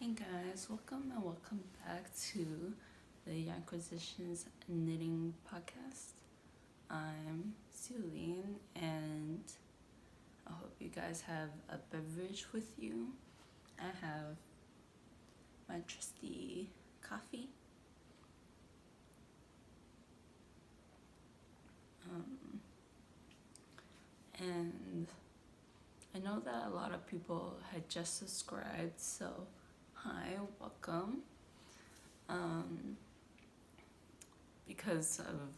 Hey guys, welcome back to the Yarnquisitions Knitting Podcast. I'm Celine and I hope you guys have a beverage with you. I have my trusty coffee. And I know that a lot of people had just subscribed, so hi, welcome. Because of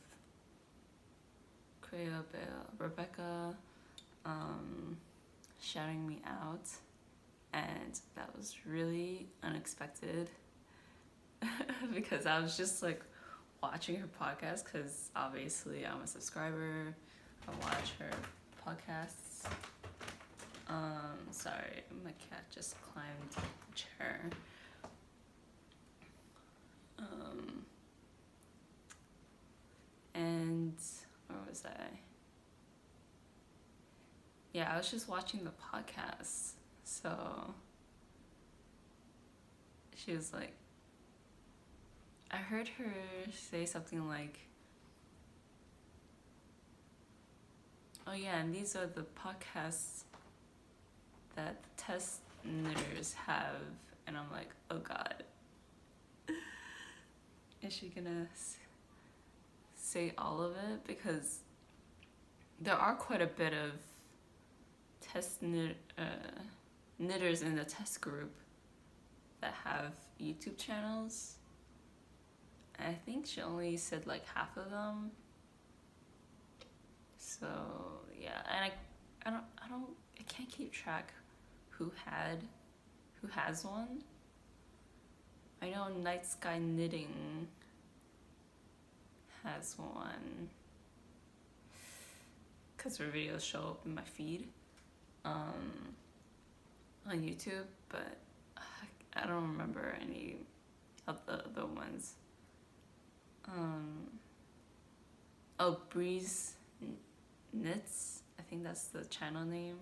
creabea Rebecca shouting me out, and that was really unexpected because I was just like watching her podcast because obviously I'm a subscriber. I watch her podcasts. Sorry, my cat just climbed the chair. And where was I? Yeah, I was just watching the podcast. So she was like, I heard her say something like, oh yeah, and these are the podcasts that the test knitters have. And I'm like, oh god. Is she gonna say all of it? Because there are quite a bit of knitters in the test group that have YouTube channels. I think she only said like half of them. So yeah, and I can't keep track who has one. I know Night Sky Knitting has one because her videos show up in my feed on YouTube, but I don't remember any of the other ones. Breeze Knits, I think that's the channel name.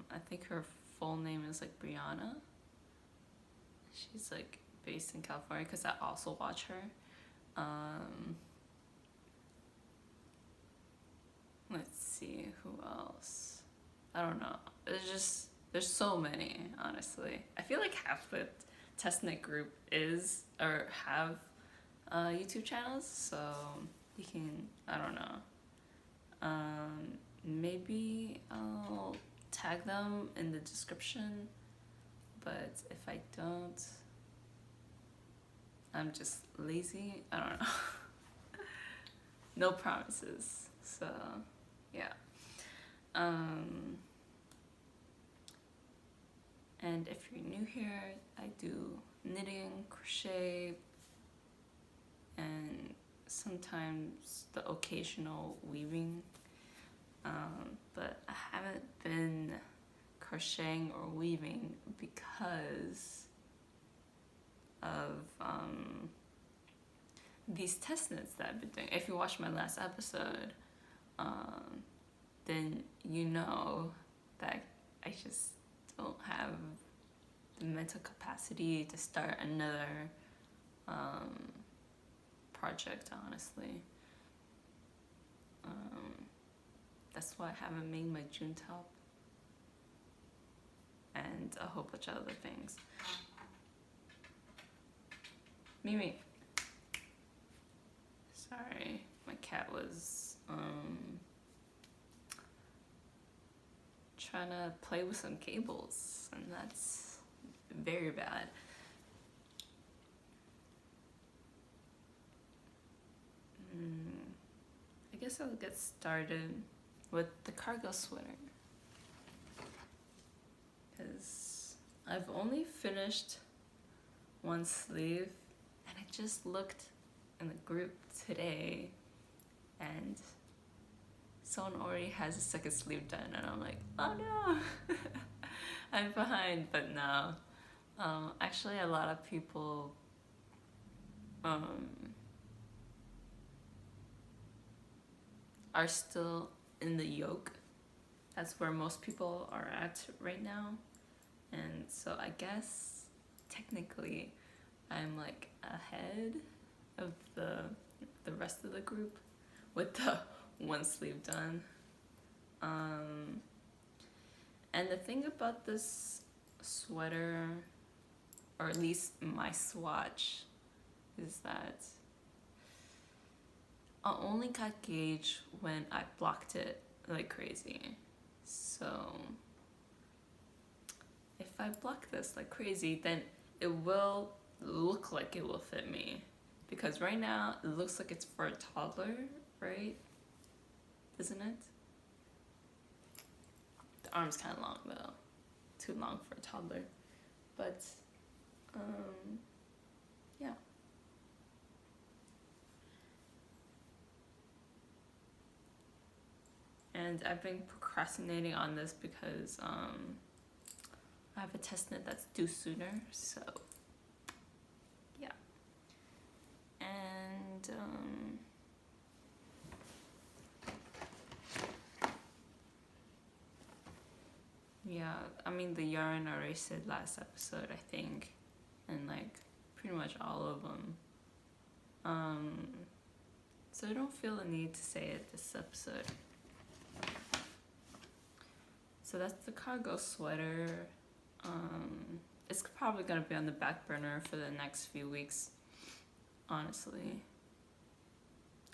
I think her full name is like Brianna. She's like based in California because I also watch her. Let's see, who else? I don't know. There's so many, honestly. I feel like half the test knit group is or have YouTube channels, so you can, I don't know. Maybe I'll tag them in the description, but if I don't, I'm just lazy. I don't know. No promises. So yeah. And if you're new here, I do knitting, crochet, and sometimes the occasional weaving. But I haven't been crocheting or weaving because of these test knits that I've been doing. If you watched my last episode, then you know that I just don't have the mental capacity to start another project, honestly. That's why I haven't made my June top and a whole bunch of other things. Mimi. Sorry, my cat was trying to play with some cables, and that's very bad. I guess I'll get started with the cargill sweater because I've only finished one sleeve, and I just looked in the group today and someone already has a second sleeve done, and I'm like, oh no. I'm behind. But no, actually a lot of people are still in the yoke. That's where most people are at right now. And so I guess technically I'm like ahead of the rest of the group with the one sleeve done. And the thing about this sweater, or at least my swatch, is that I only got gauge when I blocked it like crazy. So if I block this like crazy, then it will look like it will fit me. Because right now it looks like it's for a toddler, right? Isn't it? The arm's kind of long though. Too long for a toddler. But, yeah. And I've been procrastinating on this because I have a test knit that's due sooner, so yeah. And yeah, I mean the yarn I already said last episode, I think, and like pretty much all of them. So I don't feel the need to say it this episode. So that's the cargo sweater. It's probably gonna be on the back burner for the next few weeks, honestly.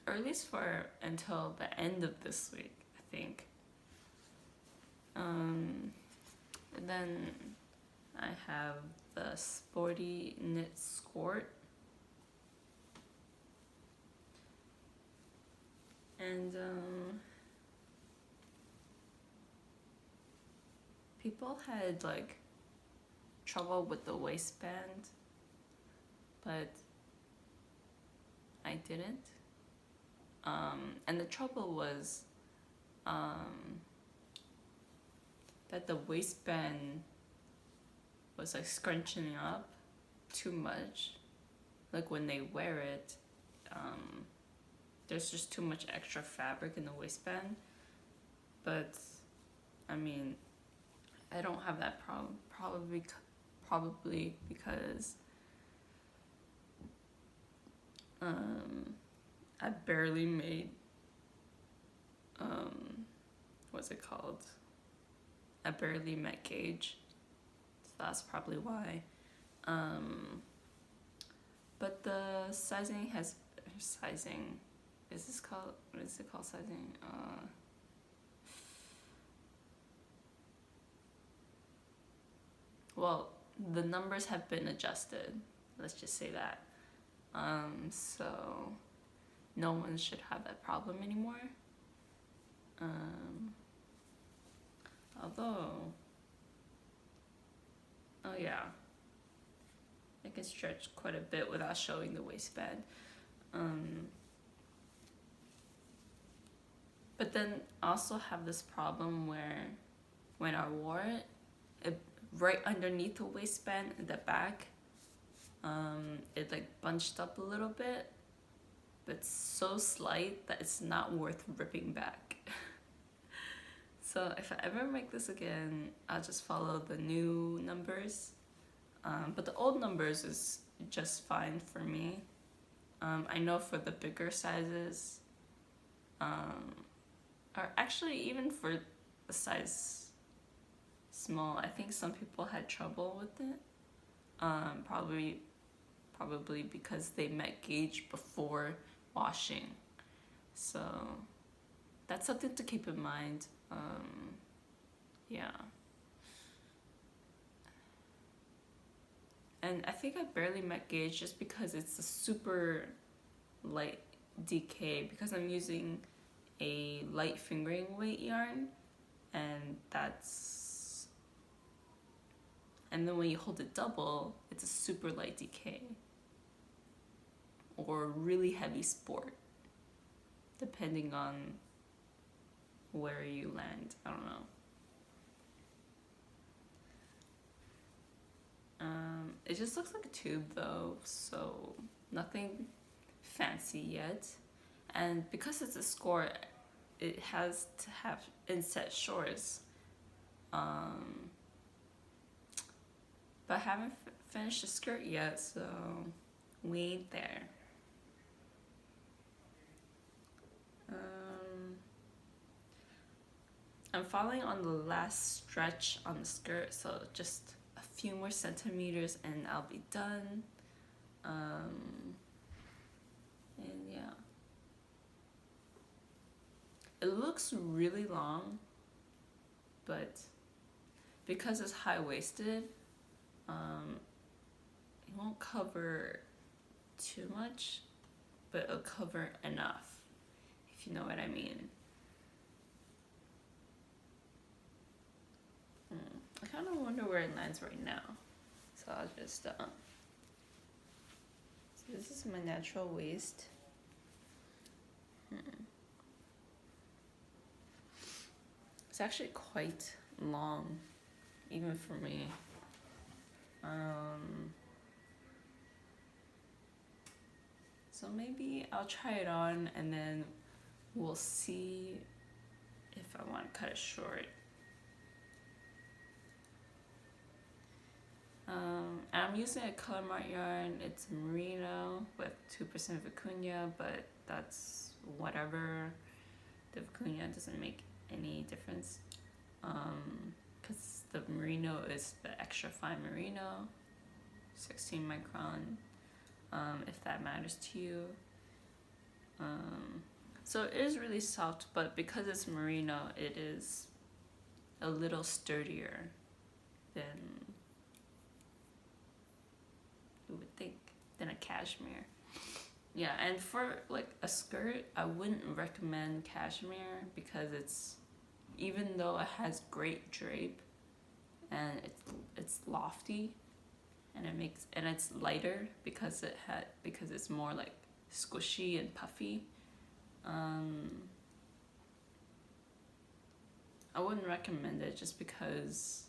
Or at least for until the end of this week, I think. And then I have the Sporty knit skort. And people had like trouble with the waistband, but I didn't. And the trouble was that the waistband was like scrunching up too much. Like when they wear it, there's just too much extra fabric in the waistband. But I mean, I don't have that problem, probably because I barely made what's it called? I barely met gauge, so that's probably why. But the sizing is this called, what is it called, sizing? Well, the numbers have been adjusted, let's just say that. So no one should have that problem anymore. Although, oh yeah, I can stretch quite a bit without showing the waistband. But then I also have this problem where when I wore it right underneath the waistband in the back, it like bunched up a little bit, but it's so slight that it's not worth ripping back. So if I ever make this again, I'll just follow the new numbers. But the old numbers is just fine for me. I know for the bigger sizes, or actually even for the size small, I think some people had trouble with it. Probably because they met gauge before washing. So that's something to keep in mind. Yeah. And I think I barely met gauge just because it's a super light DK, because I'm using a light fingering weight yarn, and then when you hold it double, it's a super light DK or really heavy sport, depending on where you land. I don't know. It just looks like a tube though, so nothing fancy yet. And because it's a skort, it has to have inset shorts. but I haven't finished the skirt yet, so we ain't there. I'm following on the last stretch on the skirt, so just a few more centimeters and I'll be done. And yeah, it looks really long, but because it's high-waisted, it won't cover too much, but it'll cover enough, if you know what I mean. I kind of wonder where it lands right now, so I'll just so this is my natural waist. It's actually quite long, even for me. So maybe I'll try it on and then we'll see if I want to cut it short. I'm using a colourmart yarn. It's merino with 2% vicuña, but that's whatever. The vicuña doesn't make any difference, because the merino is the extra fine merino, 16 micron, if that matters to you. So it is really soft, but because it's merino, it is a little sturdier than you would think, than a cashmere. Yeah, and for like a skirt, I wouldn't recommend cashmere because it's, even though it has great drape and it's lofty and it's lighter because it's more like squishy and puffy. I wouldn't recommend it just because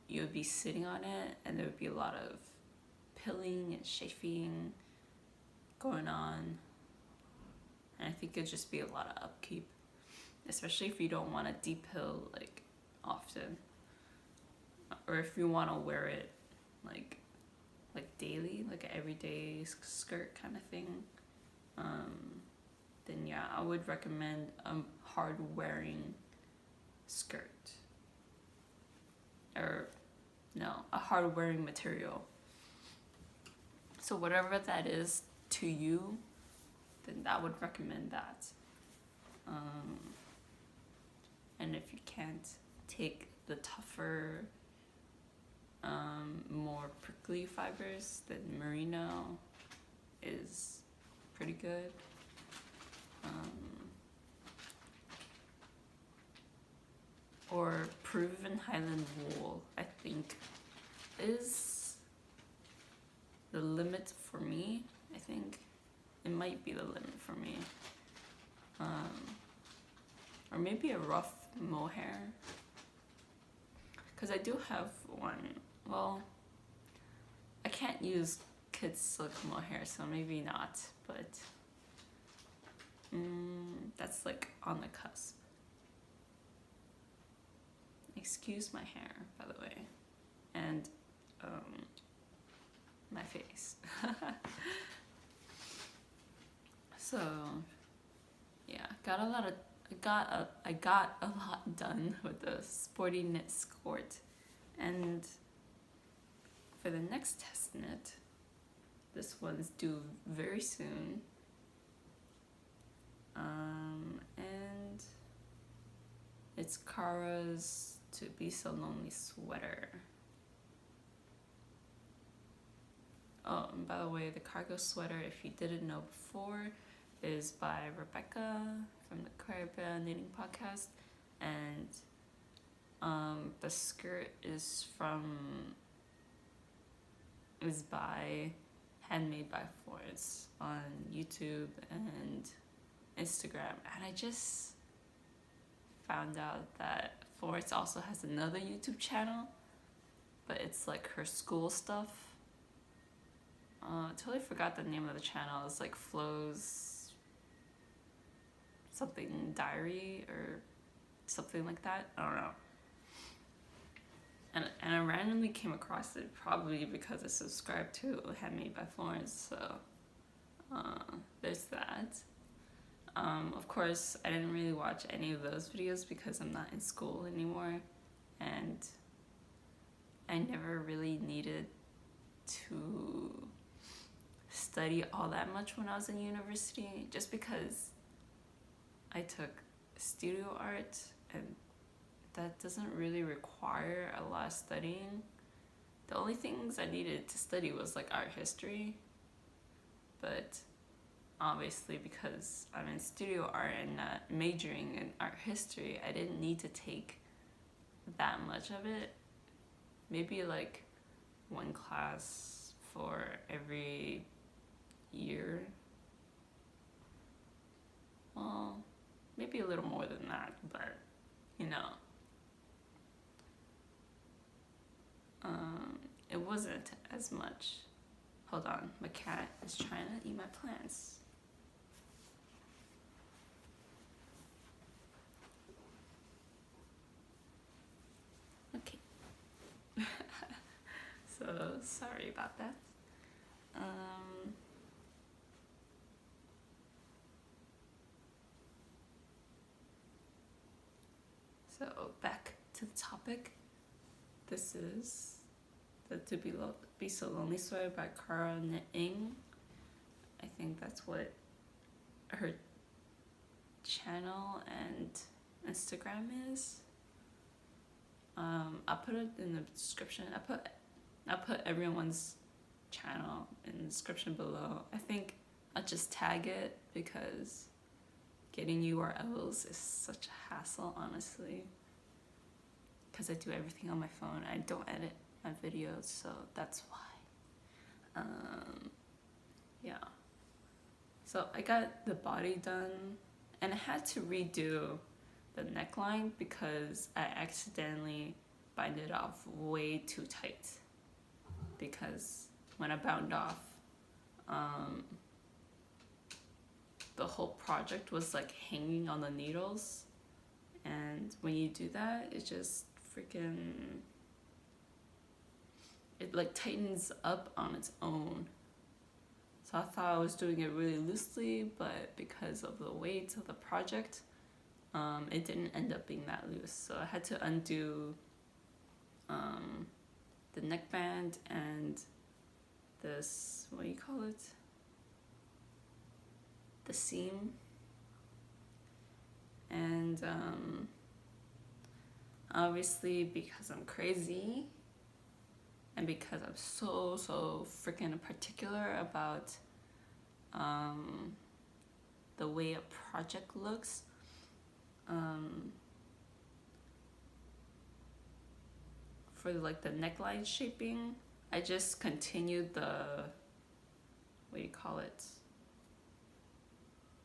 you would be sitting on it and there would be a lot of pilling and chafing going on, and I think it'd just be a lot of upkeep, especially if you don't want to deep pill like often, or if you want to wear it like daily, like an everyday skirt kind of thing. Then yeah, I would recommend a hard wearing skirt, or no, a hard wearing material. So whatever that is to you, then I would recommend that. And if you can't take the tougher, more prickly fibers, then merino is pretty good. Or Peruvian Highland wool, I think, is the limit for me. I think it might be the limit for me. Or maybe a rough mohair, because I do have one. Well, I can't use kids silk mohair, so maybe not, but that's like on the cusp. Excuse my hair, by the way, and my face. So yeah, I got a lot done with the Sporty knit skort, and for the next test knit, this one's due very soon, and it's Kara's To Be So Lonely sweater. Oh, and by the way, the cargo sweater, if you didn't know before, is by Rebecca from the Creabea Knitting Podcast, and the skirt is by Handmade by Florence on YouTube and Instagram. And I just found out that Florence also has another YouTube channel, but it's like her school stuff. I totally forgot the name of the channel. It's like Flo's something diary or something like that. I don't know. And I ran randomly came across it probably because I subscribed to Handmade by Florence, so there's that. Of course, I didn't really watch any of those videos because I'm not in school anymore, and I never really needed to study all that much when I was in university, just because I took studio art, and that doesn't really require a lot of studying. The only things I needed to study was like art history, but obviously because I'm in studio art and not majoring in art history, I didn't need to take that much of it. Maybe like one class for every year. Well, maybe a little more than that, but you know, it wasn't as much. Hold on, my cat is trying to eat my plants. Okay. So sorry about that. So back to the topic. This is the To Be So Lonely Story by kara.knit.eng. I think that's what her channel and Instagram is. I'll put it in the description. I'll put everyone's channel in the description below. I think I'll just tag it because getting URLs is such a hassle, honestly. Because I do everything on my phone. I don't edit my videos, so that's why. Yeah. So I got the body done, and I had to redo the neckline because I accidentally bind it off way too tight. Because when I bound off, the whole project was like hanging on the needles, and when you do that, it just it like tightens up on its own. So I thought I was doing it really loosely, but because of the weight of the project, it didn't end up being that loose. So I had to undo the neckband and this, what do you call it? The seam. And obviously because I'm crazy and because I'm so freaking particular about the way a project looks, for like the neckline shaping, I just continued the, what do you call it?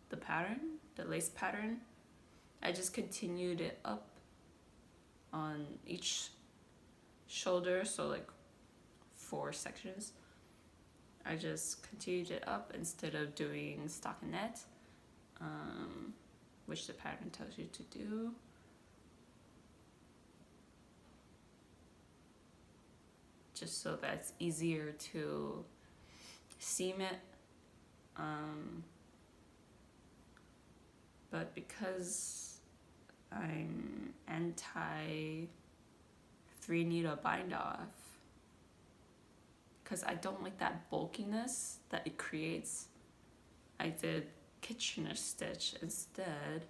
The pattern, the lace pattern. I just continued it up on each shoulder, so like 4 sections. I just continued it up instead of doing stockinette, which the pattern tells you to do. Just so that it's easier to seam it. But because I'm anti 3-needle bind off, because I don't like that bulkiness that it creates, I did Kitchener stitch instead.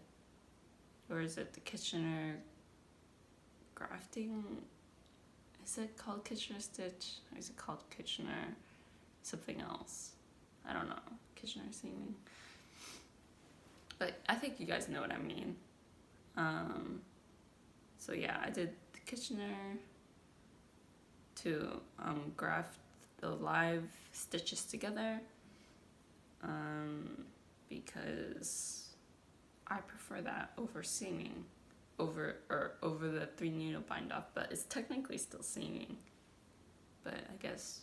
Or is it the Kitchener grafting? Is it called Kitchener stitch? Or is it called Kitchener something else? I don't know. Kitchener seaming. But I think you guys know what I mean. So yeah, I did the Kitchener to graft the live stitches together, because I prefer that over seaming, over the 3-needle bind off, but it's technically still seaming. But I guess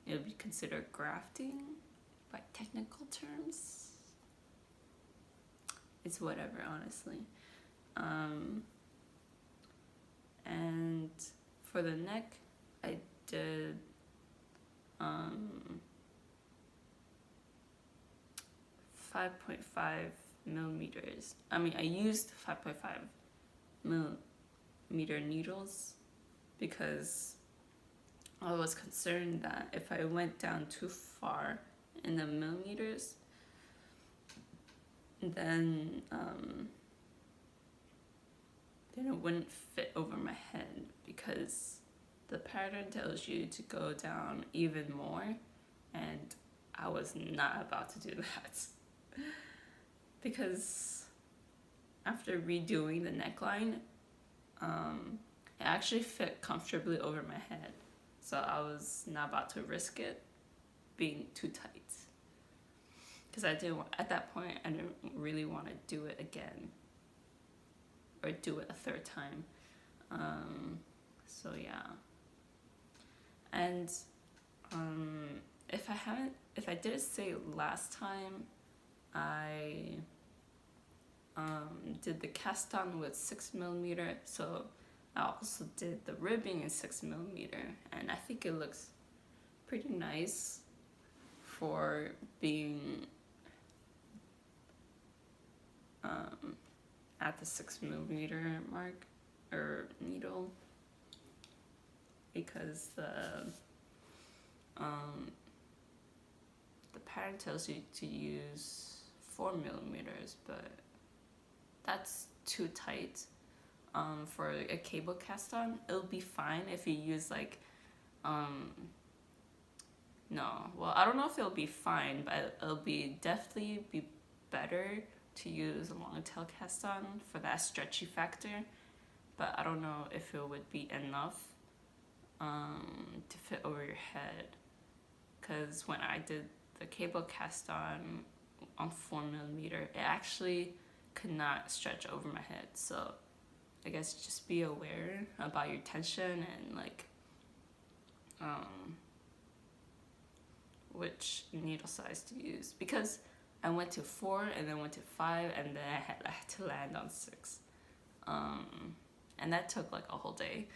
it would be considered grafting by technical terms. It's whatever, honestly. And for the neck, I did 5.5 millimeters. I mean, I used 5.5 millimeter needles because I was concerned that if I went down too far in the millimeters, then it wouldn't fit over my head, because the pattern tells you to go down even more, and I was not about to do that. Because after redoing the neckline, it actually fit comfortably over my head. So I was not about to risk it being too tight. Because at that point, I didn't really want to do it again. Or do it a third time. So yeah. And if I didn't say last time, I did the cast on with 6 millimeter, so I also did the ribbing in 6 millimeter, and I think it looks pretty nice for being at the 6 millimeter mark or needle, because the pattern tells you to use 4 millimeters, but that's too tight for a cable cast on. It'll be fine if you use like no, well, I don't know if it'll be fine, but it'll definitely be better to use a long tail cast on for that stretchy factor, but I don't know if it would be enough to fit over your head, because when I did the cable cast on 4 millimeter, it actually could not stretch over my head. So I guess just be aware about your tension and like which needle size to use, because I went to 4 and then went to 5 and then I had to land on 6, and that took like a whole day.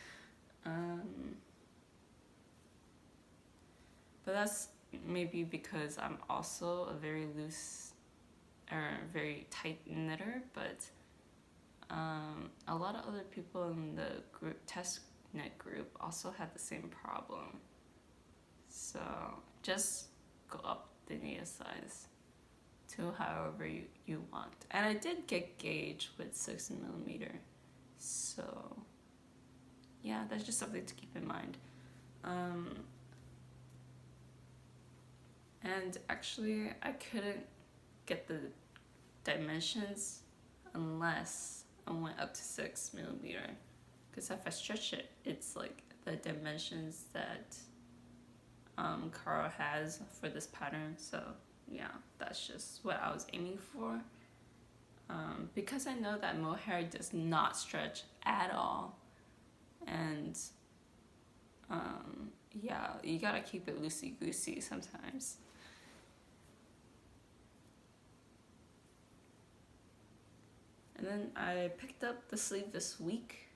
But that's maybe because I'm also a very loose or very tight knitter, but a lot of other people in the group test knit group also had the same problem. So just go up the needle size to however you want. And I did get gauge with 6 millimeter, so yeah, that's just something to keep in mind. And actually I couldn't get the dimensions unless I went up to 6 millimeter, because if I stretch it, it's like the dimensions that Kara has for this pattern. So yeah, that's just what I was aiming for, because I know that mohair does not stretch at all, and yeah, you gotta keep it loosey-goosey sometimes. And then I picked up the sleeve this week.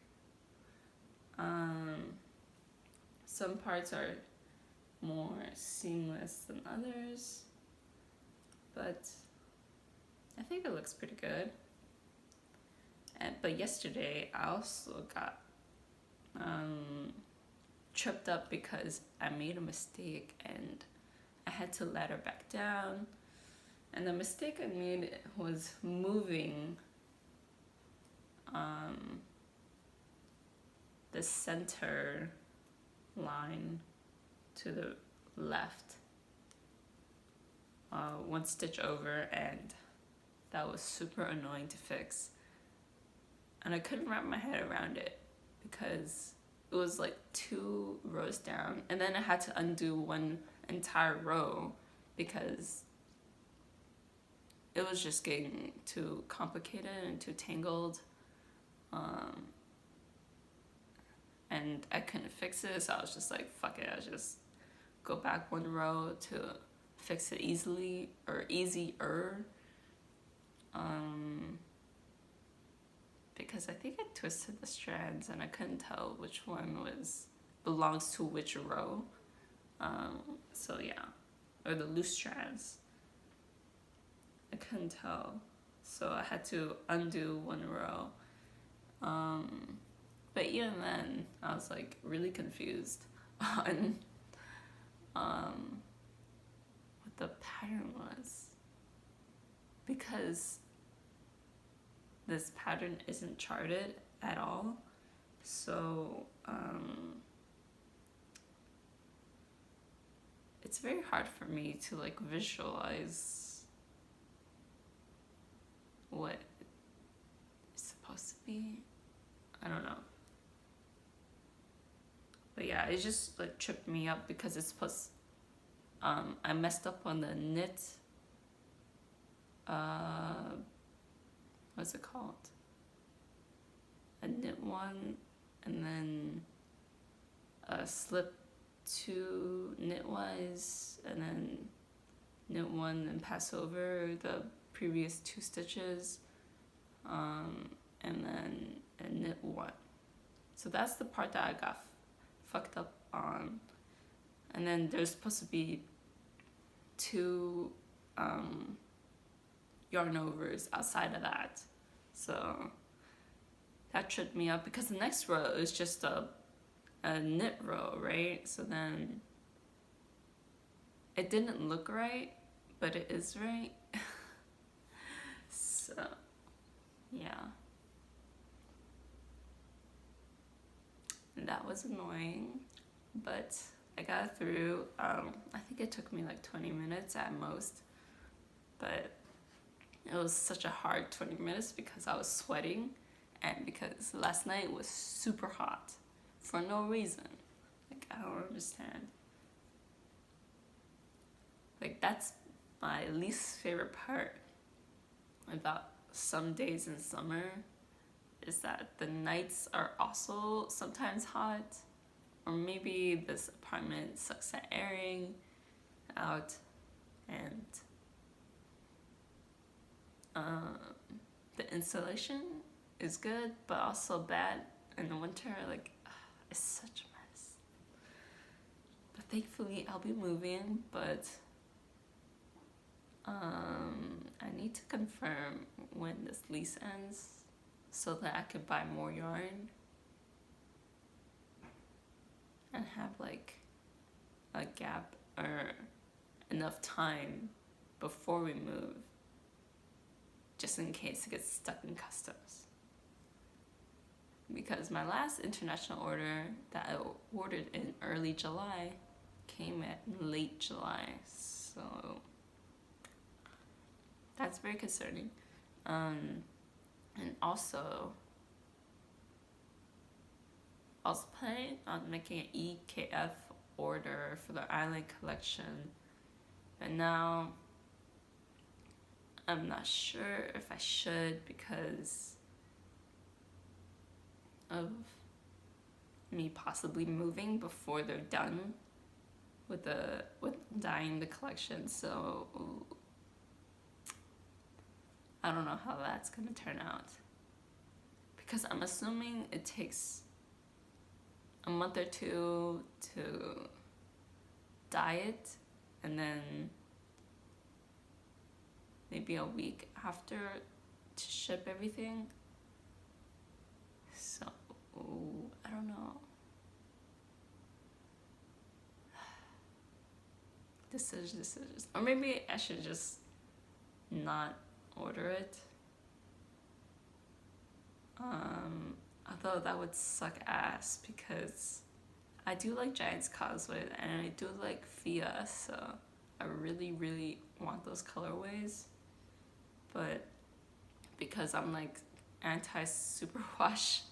Some parts are more seamless than others, but I think it looks pretty good. But yesterday I also got tripped up because I made a mistake and I had to let her back down. And the mistake I made was moving the center line to the left one stitch over, and that was super annoying to fix, and I couldn't wrap my head around it because it was like 2 rows down, and then I had to undo one entire row because it was just getting too complicated and too tangled, and I couldn't fix it, so I was just like, fuck it, I'll just go back 1 row to fix it easily, or easier, because I think I twisted the strands and I couldn't tell which one was belongs to which row. So yeah, or the loose strands. I couldn't tell, so I had to undo one row. But even then, I was like really confused on what the pattern was, because this pattern isn't charted at all. So it's very hard for me to like visualize what it's supposed to be. I don't know. But yeah, it just like tripped me up because it's supposed I messed up on the knit, what's it called? A knit one, and then a slip two knitwise, and then knit one and pass over the previous 2 stitches, and then a knit one. So that's the part that I got fucked up on. And then there's supposed to be 2 yarn overs outside of that. So that tripped me up because the next row is just a knit row, right? So then it didn't look right, but it is right. So yeah, that was annoying, but I got through. I think it took me like 20 minutes at most, but it was such a hard 20 minutes because I was sweating and because last night was super hot for no reason. Like, I don't understand. Like, that's my least favorite part about some days in summer, is that the nights are also sometimes hot, or maybe this apartment sucks at airing out, and the insulation is good but also bad in the winter. Like, it's such a mess. But thankfully I'll be moving, but I need to confirm when this lease ends so that I could buy more yarn and have like a gap or enough time before we move, just in case it gets stuck in customs. Because my last international order that I ordered in early July came at late July, so that's very concerning. And also, I was planning on making an EKF order for the island collection, but now I'm not sure if I should because of me possibly moving before they're done with dyeing the collection. So I don't know how that's gonna turn out, because I'm assuming it takes a month or 2 to dye it, and then maybe a week after to ship everything. So I don't know. Decisions. Or maybe I should just not order it. Although that would suck ass because I do like Giant's Causeway and I do like Fia, so I really, really want those colorways. But because I'm like anti-superwash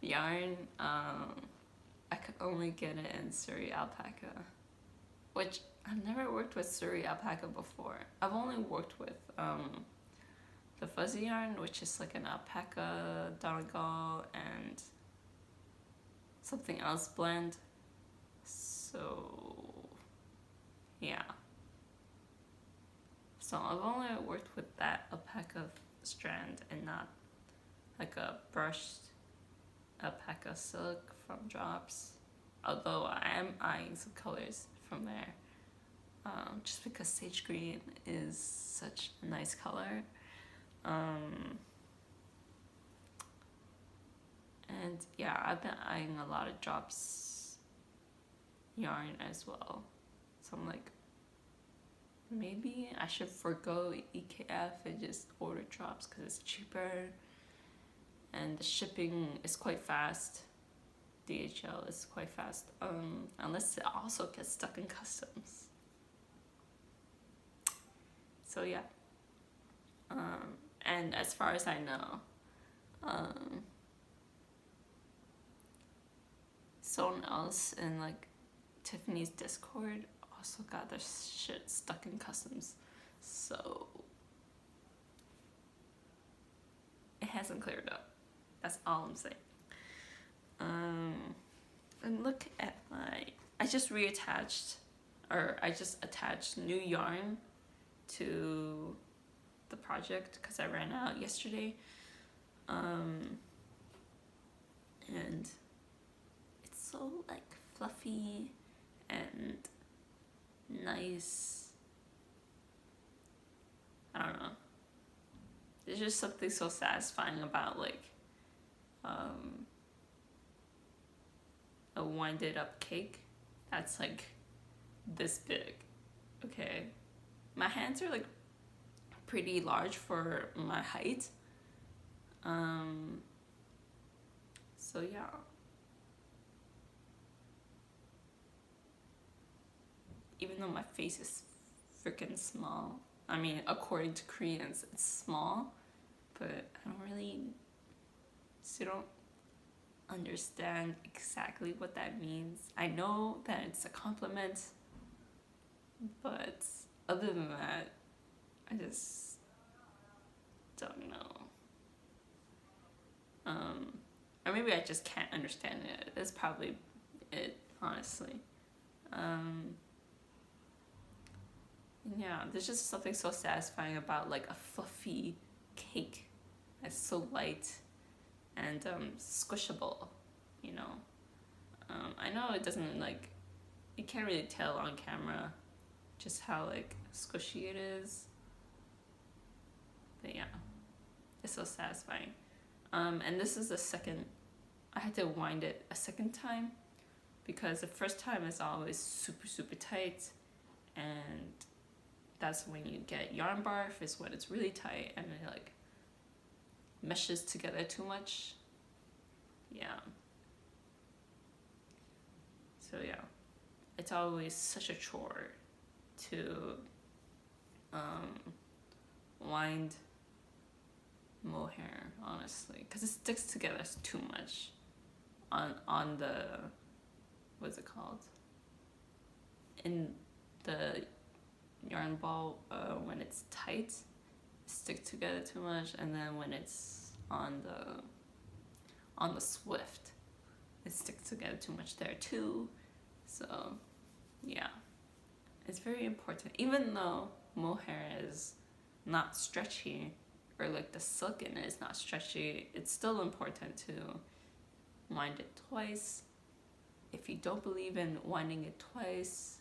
yarn, I could only get it in Surrey alpaca, which I've never worked with Surrey alpaca before. I've only worked with the fuzzy yarn, which is like an alpaca, Donegal, and something else blend. So yeah. So I've only worked with that alpaca strand and not like a brushed alpaca silk from Drops. although I am eyeing some colors from there, just because sage green is such a nice color. And yeah, I've been eyeing a lot of drops yarn as well. So I'm like, maybe I should forgo EKF and just order drops because it's cheaper and the shipping is quite fast. DHL is quite fast, unless it also gets stuck in customs. So yeah. And as far as I know, someone else in like Tiffany's Discord also got their shit stuck in customs. So it hasn't cleared up. That's all I'm saying. And look at I just attached new yarn to the project because I ran out yesterday. And it's so like fluffy and nice. I don't know. There's just something so satisfying about like a winded up cake that's like this big. Okay, my hands are like pretty large for my height. So yeah. Even though my face is freaking small, I mean, according to Koreans, it's small, but I don't really still don't understand exactly what that means. I know that it's a compliment, but other than that, I just don't know. Or maybe I just can't understand it. That's probably it, honestly. Yeah, there's just something so satisfying about like a fluffy cake that's so light and squishable, you know. I know it doesn't like, you can't really tell on camera just how like squishy it is, but yeah, it's so satisfying. And this is the second, I had to wind it a second time because the first time is always super tight, and that's when you get yarn barf, is when it's really tight and it like meshes together too much. Yeah. So yeah, it's always such a chore to wind mohair, honestly, because it sticks together too much on the, what's it called, in the yarn ball. When it's tight, it sticks together too much, and then when it's on the swift, it sticks together too much there too. So yeah, it's very important. Even though mohair is not stretchy, or like the silk in it is not stretchy, it's still important to wind it twice. If you don't believe in winding it twice,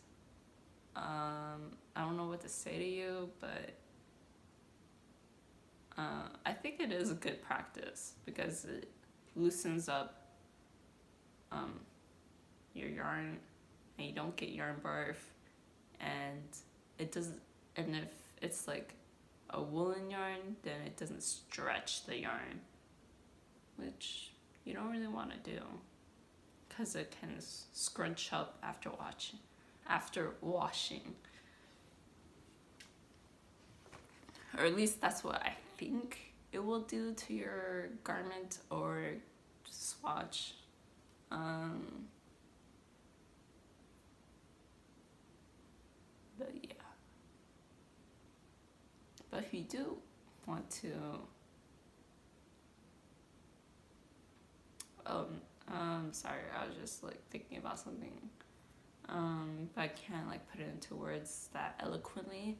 I don't know what to say to you, but I think it is a good practice because it loosens up your yarn and you don't get yarn barf, and it doesn't, and if it's like a woolen yarn, then it doesn't stretch the yarn, which you don't really want to do because it can scrunch up after washing. Or at least that's what I think it will do to your garment or swatch. But yeah. But if you do want to, sorry, I was just like thinking about something, but I can't like put it into words that eloquently.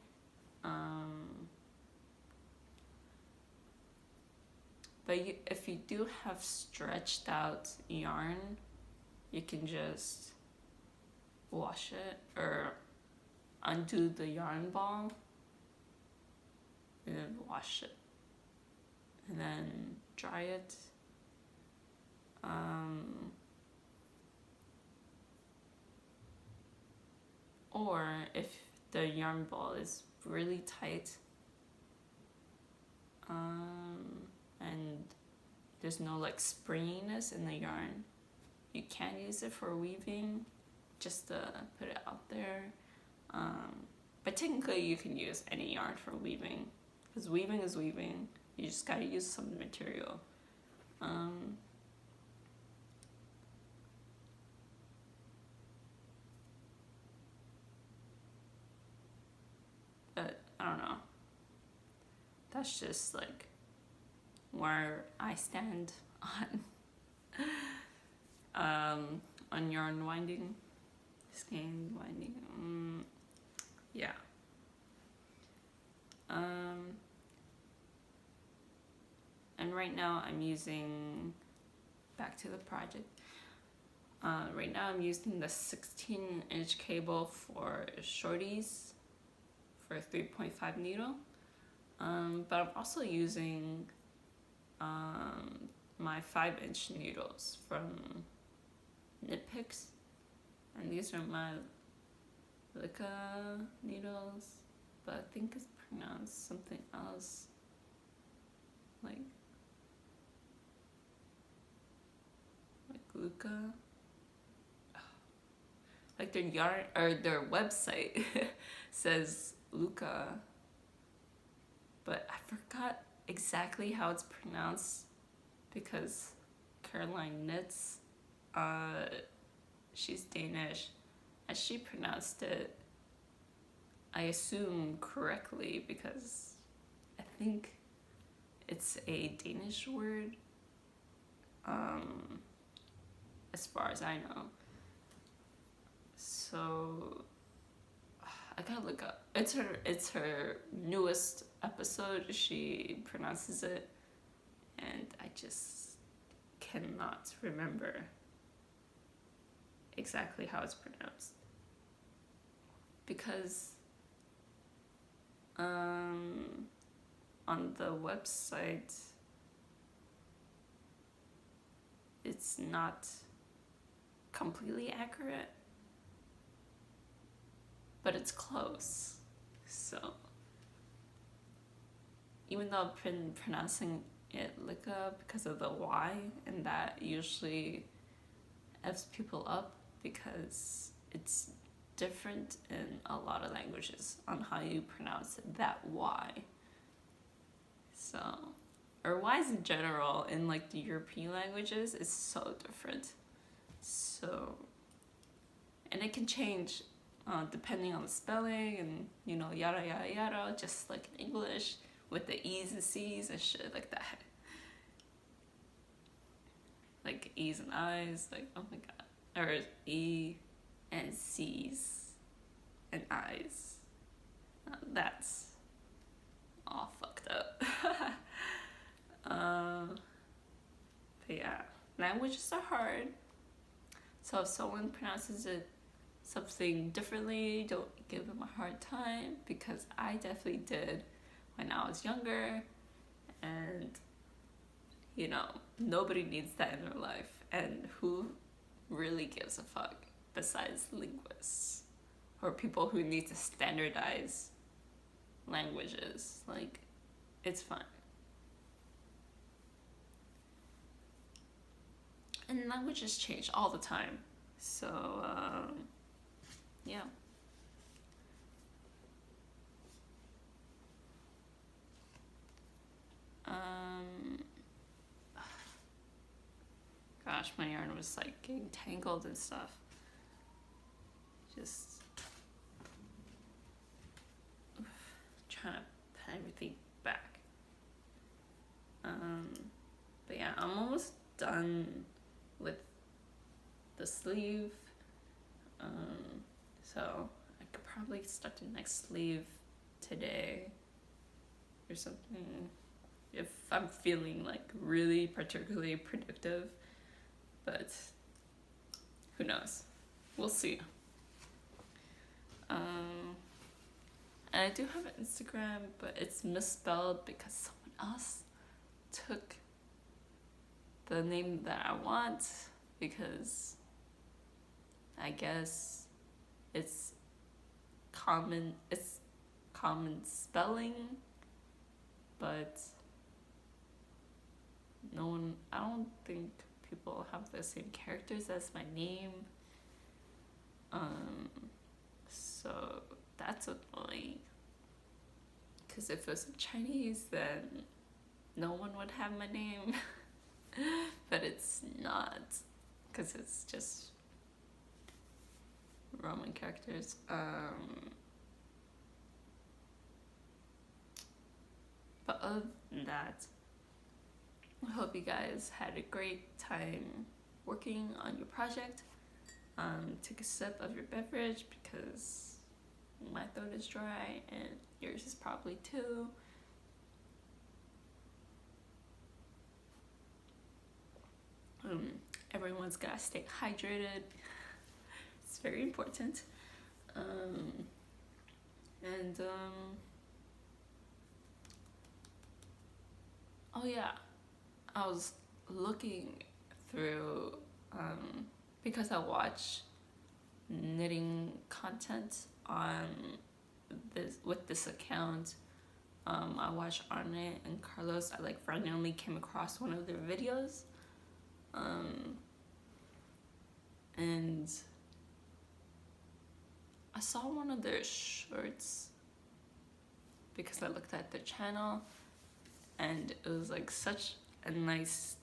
But if you do have stretched out yarn, you can just wash it or undo the yarn ball and then wash it and then dry it. Or if the yarn ball is really tight and there's no like springiness in the yarn, you can use it for weaving, just to put it out there. But technically you can use any yarn for weaving, because weaving is weaving. You just gotta use some material. But I don't know. That's just like where I stand on yarn winding, skein winding. Yeah. And right now I'm using, back to the project, right now I'm using the 16-inch cable for shorties for a 3.5 needle, but I'm also using my 5-inch needles from Knit Picks, and these are my idky needles, but I think it's pronounced something else, like Luca. Like their yarn or their website says Luca, but I forgot exactly how it's pronounced because Caroline knits. She's Danish, and she pronounced it, I assume, correctly, because I think it's a Danish word, as far as I know. So I gotta look up. It's her newest episode. She pronounces it, and I just cannot remember exactly how it's pronounced, because on the website it's not completely accurate, but it's close. So even though I've been pronouncing it Lika because of the Y, and that usually F's people up because it's different in a lot of languages on how you pronounce that Y. So, or Y's in general in like the European languages is so different. So, and it can change depending on the spelling and, you know, yada yada yada, just like in English with the E's and C's and shit like that. Like E's and I's, like, oh my god. Or E and C's and I's. That's all fucked up. But yeah, languages are hard. So if someone pronounces it something differently, don't give them a hard time, because I definitely did when I was younger, and you know, nobody needs that in their life, and who really gives a fuck besides linguists or people who need to standardize languages. Like, it's fun. And languages change all the time, so yeah. Gosh, my yarn was like getting tangled and stuff. Just trying to put everything back. But yeah, I'm almost done with the sleeve. So I could probably start the next sleeve today or something, if I'm feeling like really particularly productive, but who knows, we'll see. And I do have an Instagram, but it's misspelled because someone else took the name that I want, because I guess it's common spelling, but I don't think people have the same characters as my name. So that's annoying. Because if it was in Chinese, then no one would have my name. But it's not, because it's just Roman characters. But other than that, I hope you guys had a great time working on your project. Take a sip of your beverage, because my throat is dry and yours is probably too. Everyone's gotta stay hydrated. It's very important. Oh yeah, I was looking through, because I watch knitting content on this account. I watch Arne and Carlos. I randomly came across one of their videos, and I saw one of their shorts because I looked at their channel, and it was such a nice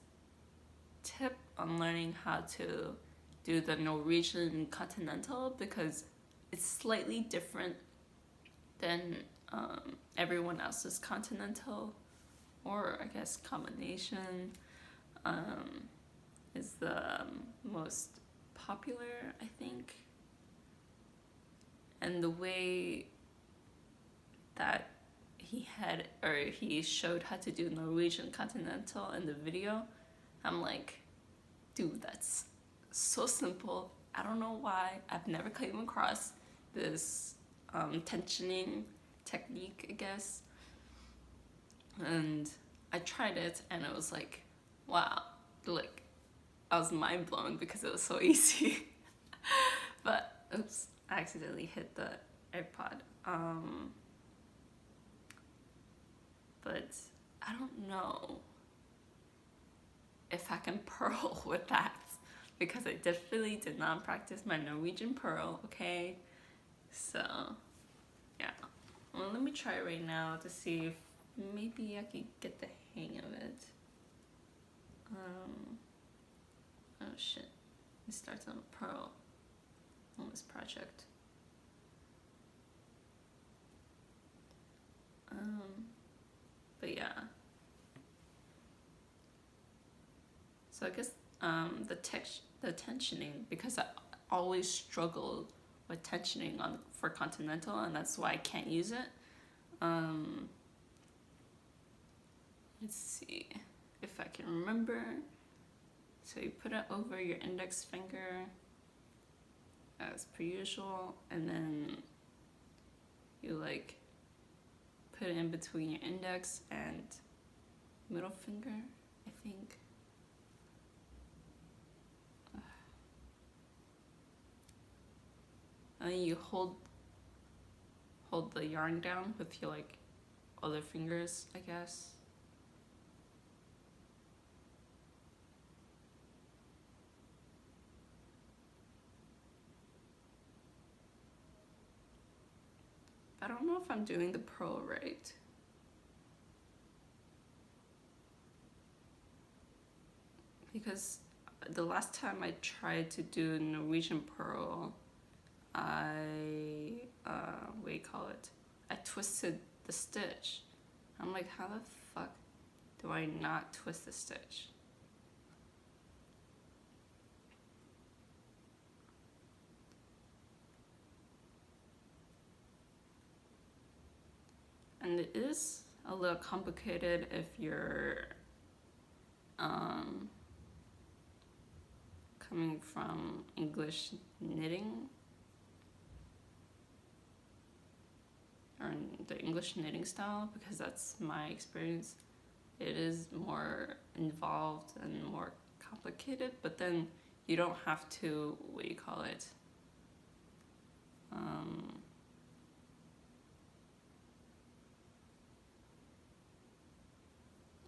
tip on learning how to do the Norwegian continental, because it's slightly different than everyone else's continental, or I guess combination is the most popular, I think. And the way that he showed how to do Norwegian continental in the video, I'm like, dude, that's so simple. I don't know why I've never come across this tensioning technique, I guess. And I tried it, and it was like, wow, I was mind blown because it was so easy. But oops, I accidentally hit the AirPod. But I don't know if I can purl with that, because I definitely did not practice my Norwegian purl, okay? So, yeah. Well, let me try right now to see if maybe I could get the hang of it. Oh shit. It starts on a purl on this project. But yeah. So I guess the tensioning, because I always struggled with tensioning for continental, and that's why I can't use it. Let's see if I can remember. So you put it over your index finger as per usual, and then you put it in between your index and middle finger, I think. And then you hold the yarn down with your other fingers, I guess. I don't know if I'm doing the purl right. Because the last time I tried to do Norwegian purl, I twisted the stitch. I'm like, how the fuck do I not twist the stitch? And it is a little complicated if you're coming from English knitting. or in the English knitting style, because that's my experience. It is more involved and more complicated, but then you don't have to, what do you call it?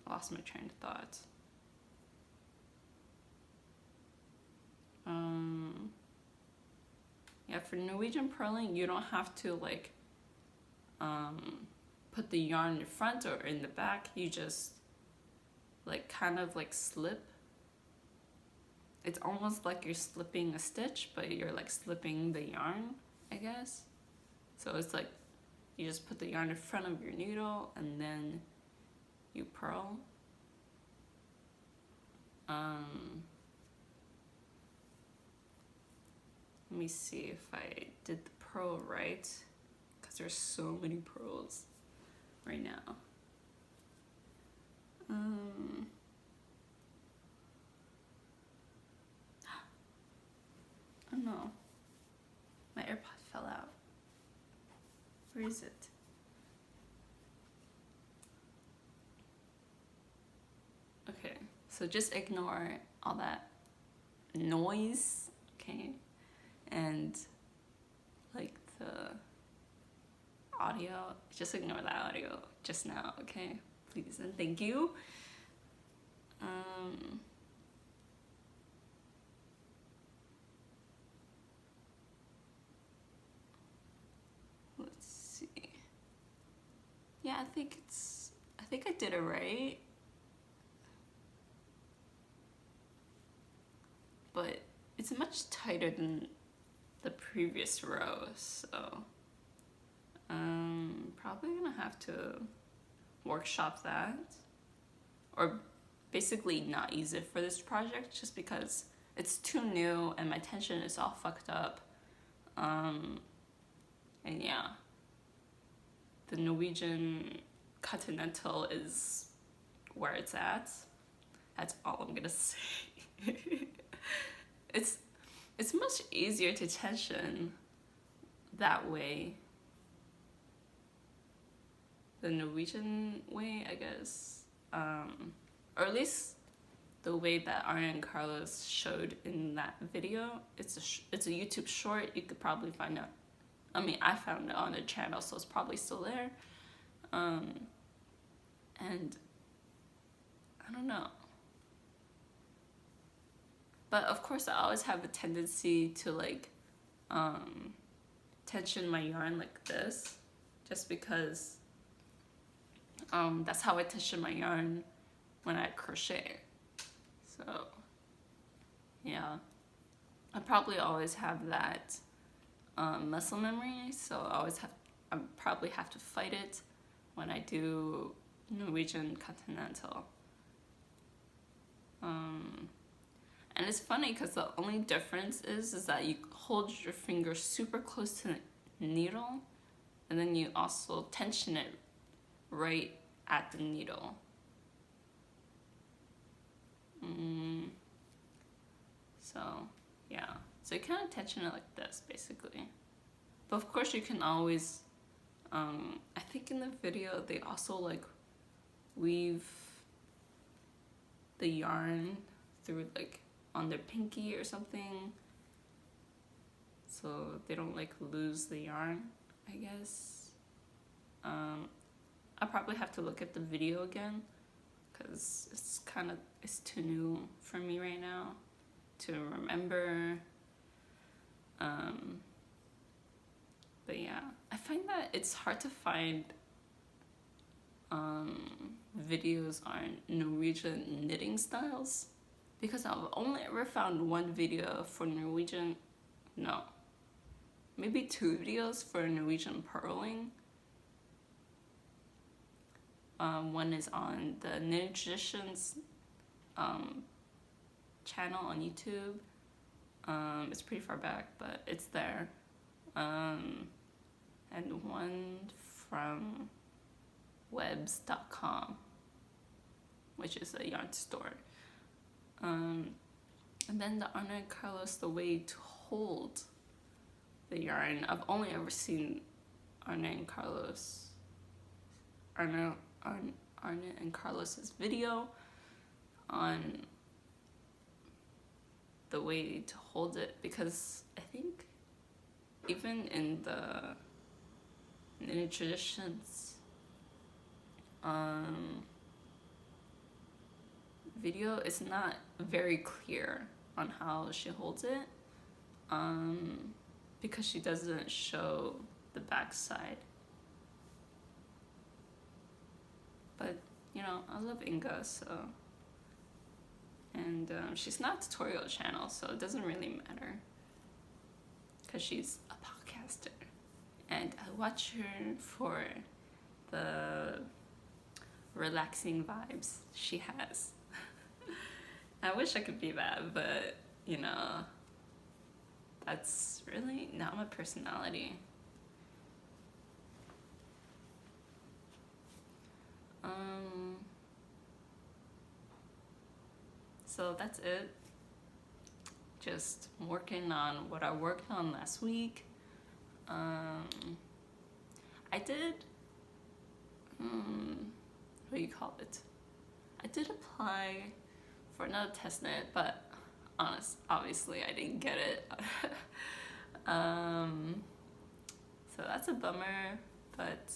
I lost my train of thought. Yeah, for Norwegian purling, you don't have to like put the yarn in the front or in the back. You just like kind of like slip. It's almost like you're slipping a stitch, but you're like slipping the yarn, I guess. So it's like you just put the yarn in front of your needle and then you purl. Let me see if I did the purl right, because there's so many purls right now. Oh no, my AirPod fell out. Where is it? Okay, so just ignore all that noise, okay? And like the audio, just ignore that audio just now, okay? Please and thank you. Let's see. Yeah, I think I did it right. But it's much tighter than the previous row, so probably gonna have to workshop that, or basically not use it for this project just because it's too new and my tension is all fucked up. And yeah, the Norwegian continental is where it's at. That's all I'm gonna say. It's much easier to tension that way. The Norwegian way, I guess. Or at least the way that Arne and Carlos showed in that video. It's a YouTube short. You could probably find it. I mean, I found it on the channel, so it's probably still there. And I don't know. But of course, I always have a tendency to like tension my yarn like this, just because that's how I tension my yarn when I crochet. So yeah, I probably always have that muscle memory. So I probably have to fight it when I do Norwegian continental. And it's funny because the only difference is that you hold your finger super close to the needle, and then you also tension it right at the needle. So yeah, so you kind of tension it like this basically. But of course you can always, I think in the video they also like weave the yarn through like on their pinky or something, so they don't like lose the yarn, I guess. I'll probably have to look at the video again because it's too new for me right now to remember. But yeah, I find that it's hard to find videos on Norwegian knitting styles, because I've only ever found one video for Norwegian, no, maybe 2 videos for Norwegian purling. One is on the Yarnquisitions channel on YouTube. It's pretty far back, but it's there. And one from webs.com, which is a yarn store. And then the Arne and Carlos, the way to hold the yarn, I've only ever seen Arne and Carlos, Arne and Carlos's video on the way to hold it, because I think even in the knitting traditions video, it's not very clear on how she holds it, because she doesn't show the back side. But you know, I love Inga, so, and she's not a tutorial channel, so it doesn't really matter, because she's a podcaster, and I watch her for the relaxing vibes she has. I wish I could be that, but you know, that's really not my personality. So that's it. Just working on what I worked on last week. I did, what do you call it? I did apply for another test knit, but obviously I didn't get it. So that's a bummer, but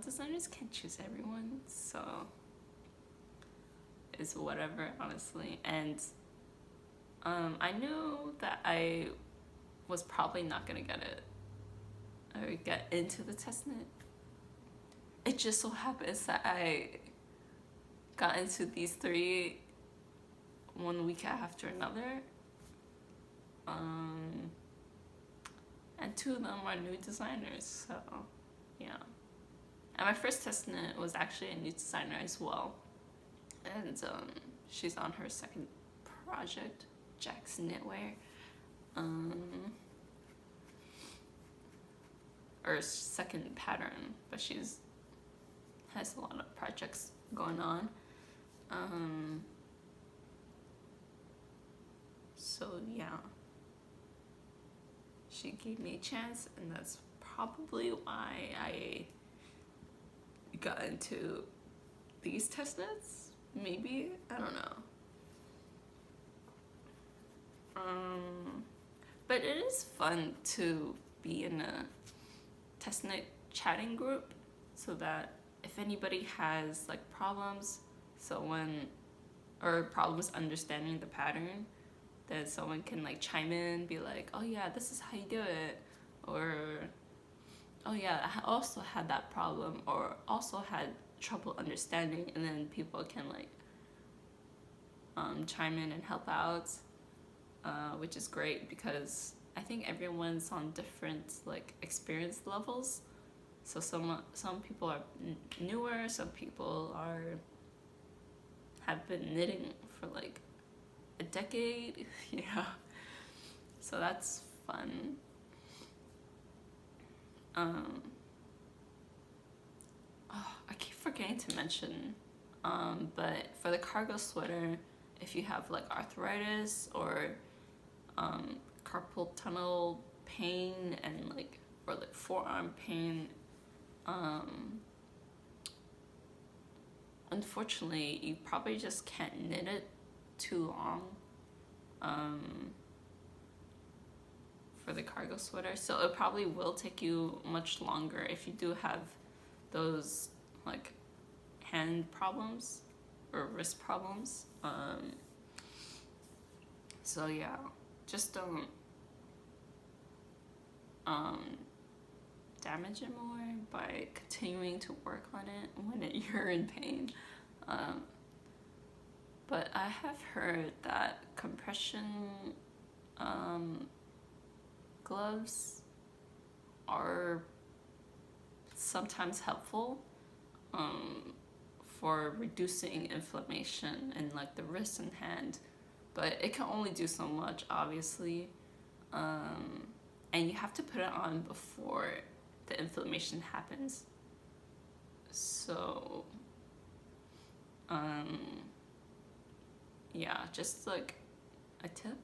designers can't choose everyone, so it's whatever, honestly. And I knew that I was probably not gonna get it or get into the test knit. It just so happens that I got into these 3 one week after another, and 2 of them are new designers, so yeah. And my first test knit was actually a new designer as well, and she's on her second project, Jack's Knitwear, or second pattern, but she's has a lot of projects going on. So yeah, she gave me a chance, and that's probably why I got into these test knits. Maybe, I don't know. But it is fun to be in a test knit chatting group, so that if anybody has like problems, or problems understanding the pattern, then someone can like chime in, be like, oh yeah, this is how you do it, or oh yeah, I also had that problem, or also had trouble understanding, and then people can like chime in and help out, which is great, because I think everyone's on different like experience levels. So some people are newer, some people have been knitting for like a decade, yeah. So that's fun. I keep forgetting to mention, but for the cargo sweater, if you have like arthritis or carpal tunnel pain and or forearm pain, unfortunately you probably just can't knit it too long for the cargo sweater, so it probably will take you much longer if you do have those like hand problems or wrist problems. So yeah, just don't damage it more by continuing to work on it when you're in pain. But I have heard that compression gloves are sometimes helpful for reducing inflammation in the wrist and hand, but it can only do so much, obviously, and you have to put it on before the inflammation happens. So yeah, just a tip,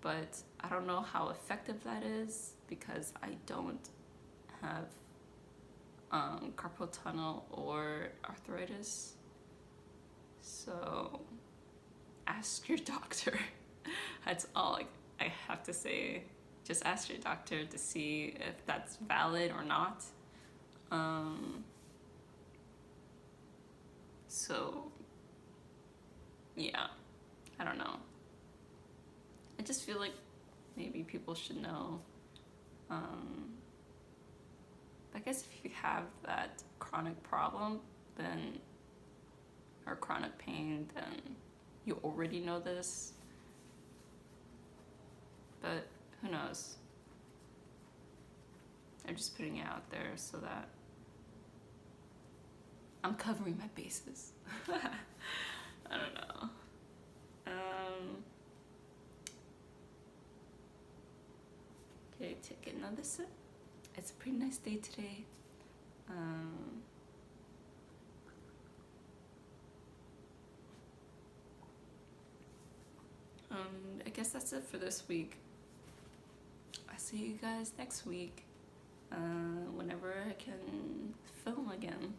but I don't know how effective that is because I don't have carpal tunnel or arthritis. So ask your doctor. That's all I have to say. Just ask your doctor to see if that's valid or not. So yeah, I don't know. I just feel like maybe people should know. I guess if you have that chronic problem, then, or chronic pain, then you already know this. But who knows? I'm just putting it out there so that I'm covering my bases. I don't know. Okay, take another sip. It's a pretty nice day today. I guess that's it for this week. I'll see you guys next week, whenever I can film again.